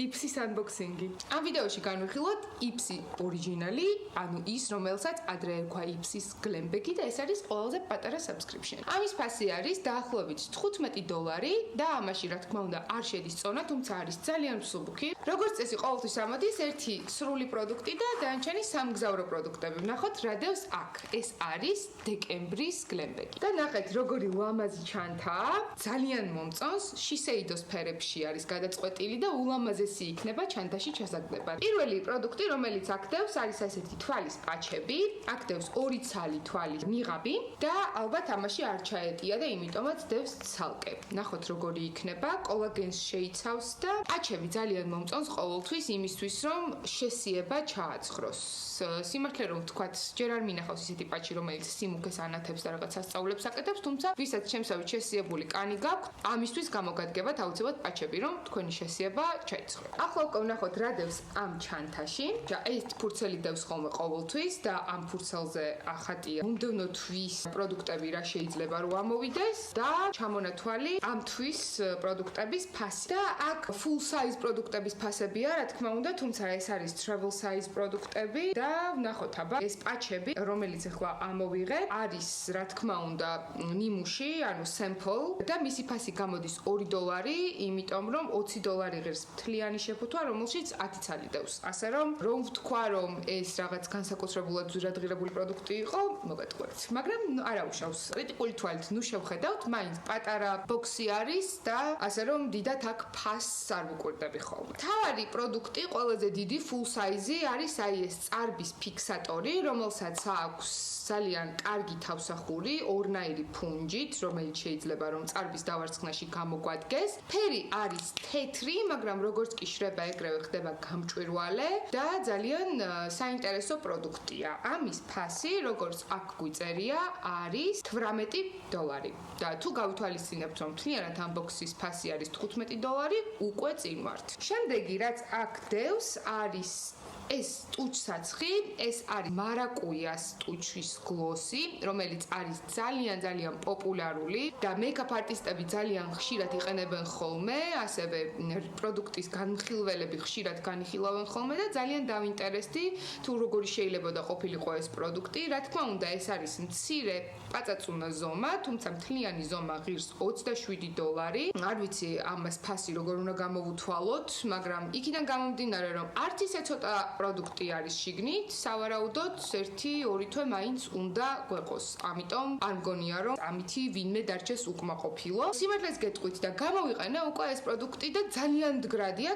იფსის unboxing-ი. Ამ ვიდეოში განვიხილოთ იფსი ორიგინალი, ანუ ის, რომელსაც ადრე ერქვა იფსის გლემბეგი და ეს არის ყველაზე პატარა subscription. ამის ფასი არის დაახლოებით $15 და ამაში რა თქმა უნდა არ შედის წონა, თუმცა არის ძალიან მსუბუქი. როგორც წესი, ყოველთვის ამოდის ერთი სრული პროდუქტი და დანარჩენი სამგზავრო პროდუქტები. ვნახოთ რა დევს აქ. ეს არის დეკემბრის გლემბეგი. და ნახეთ როგორი ლამაზი ჩანთაა. ძალიან მომწონს, შისეიდოს ფერებში არის გადაწყვეტილი და ულამაზესი იქნება ჩანთაში ჩასაგდება. პირველი პროდუქტი, რომელიც აქ დევს, არის ასეთი თვალის პაჩები. აქ დევს 2 ცალი თვალის ნიღაბი და ალბათ ამაში არ ჩაეტია და იმიტომაც დევს ცალკე. ნახოთ როგორი იქნება, კოლაგენს შეიცავს და პაჩები ძალიან მომწონს ყოველთვის იმისთვის, რომ შესიება ჩააცხროს. სიმართლე რომ ვთქვათ, ჯერ არ მინახავს ისეთი პაჩი, რომელიც სიმუქეს ანათებს და რაღაც სასწაულებს აკეთებს, თუმცა ვისაც შემსავით შესიებული კანი გაქვთ, ამისთვის გამოგადგებათ აუცილებლად პაჩები, რომ თქვენი შესიება ჩაიცხროს. ახლა უკვე ვნახოთ რა დევს ამ ჩანთაში. ეს ფურცელი დევს ხოლმე ყოველთვის და ამ ფურცელზე ახატია მომდევნო თვის პროდუქტები რა შეიძლება რომ ამოვიდეს და ჩამონათვალი ამ თვის პროდუქტების ფასი. და აქ full size პროდუქტების ფასებია, რა თქმა უნდა, თუმცა ეს არის travel size პროდუქტები და ვნახოთ აბა ეს პაჩები, რომელიც ახლა ამოვიღე, არის რა თქმა უნდა ნიმუში, ანუ sample და მისი ფასი გამოდის $2, იმიტომ რომ $20 ღირს მთლიანი შეფუთვა, რომელშიც 10 ცალი დევს. ასე რომ ვთქვა რომ ეს რაღაც განსაკუთრებულად ზურადღირებული პროდუქტი იყო, მოგეტყვით. მაგრამ არ აუშავს. კრიტიკული თვალით ნუ შევხედავთ, მაინც პატარა ბოქსი არის და ასე რომ დიდად აქ ფასს არ ვუკვირდები ხოლმე. თავარი პროდუქტი, ყველაზე დიდი full size არის აი ეს წარბის ფიქსატორი, რომელსაც აქვს ძალიან კარგი თავსახური, ორნაირი ფუნჯით, რომელიც შეიძლება რომ წარბის დავარცხნაში გამოგვადგეს. ფერი არის თეთრი, მაგრამ როგორც კი შრება ეგრევე ხდება გამჭვირვალე და ძალიან საინტერესო პროდუქტია. ამის ფასი, როგორც აქ გვიწერია, არის $18 და თუ გავითვალისწინებთ, რომ მთლიანად ამ ბოქსის ფასი არის $15, უკვე წინ ვართ. შემდეგი, რაც აქ დევს, არის ეს ტუჩსაცხი, ეს არის მარაკუიას ტუჩის გლოსი, რომელიც არის ძალიან პოპულარული და მეიქაპ არტისტები ძალიან ხშირად იყენებენ ხოლმე, ასევე პროდუქტის განხილველები ხშირად განიხილავენ ხოლმე და ძალიან დავინტერესდი თუ როგორი შეიძლება და ყოფილიყო ეს პროდუქტი. რა თქმა უნდა, ეს არის მცირე პაწაწუნა ზომა, თუმცა მთლიანი ზომა ღირს $27. არ ვიცი ამას ფასი როგორ უნდა გამოვუთვალოთ, მაგრამ იქიდან გამომდინარე, რომ არც ისე ცოტა პროდუქტი არის შიგნით, სავარაუდოდ 1-2 თვე მაინც უნდა გვეყოს. ამიტომ არ მგონია რომ ამითი ვინმე დარჩეს უკმაყოფილო. სიმართლეს გეტყვით და გამოვიყენე უკვე ეს პროდუქტი და ძალიან მდგრადია.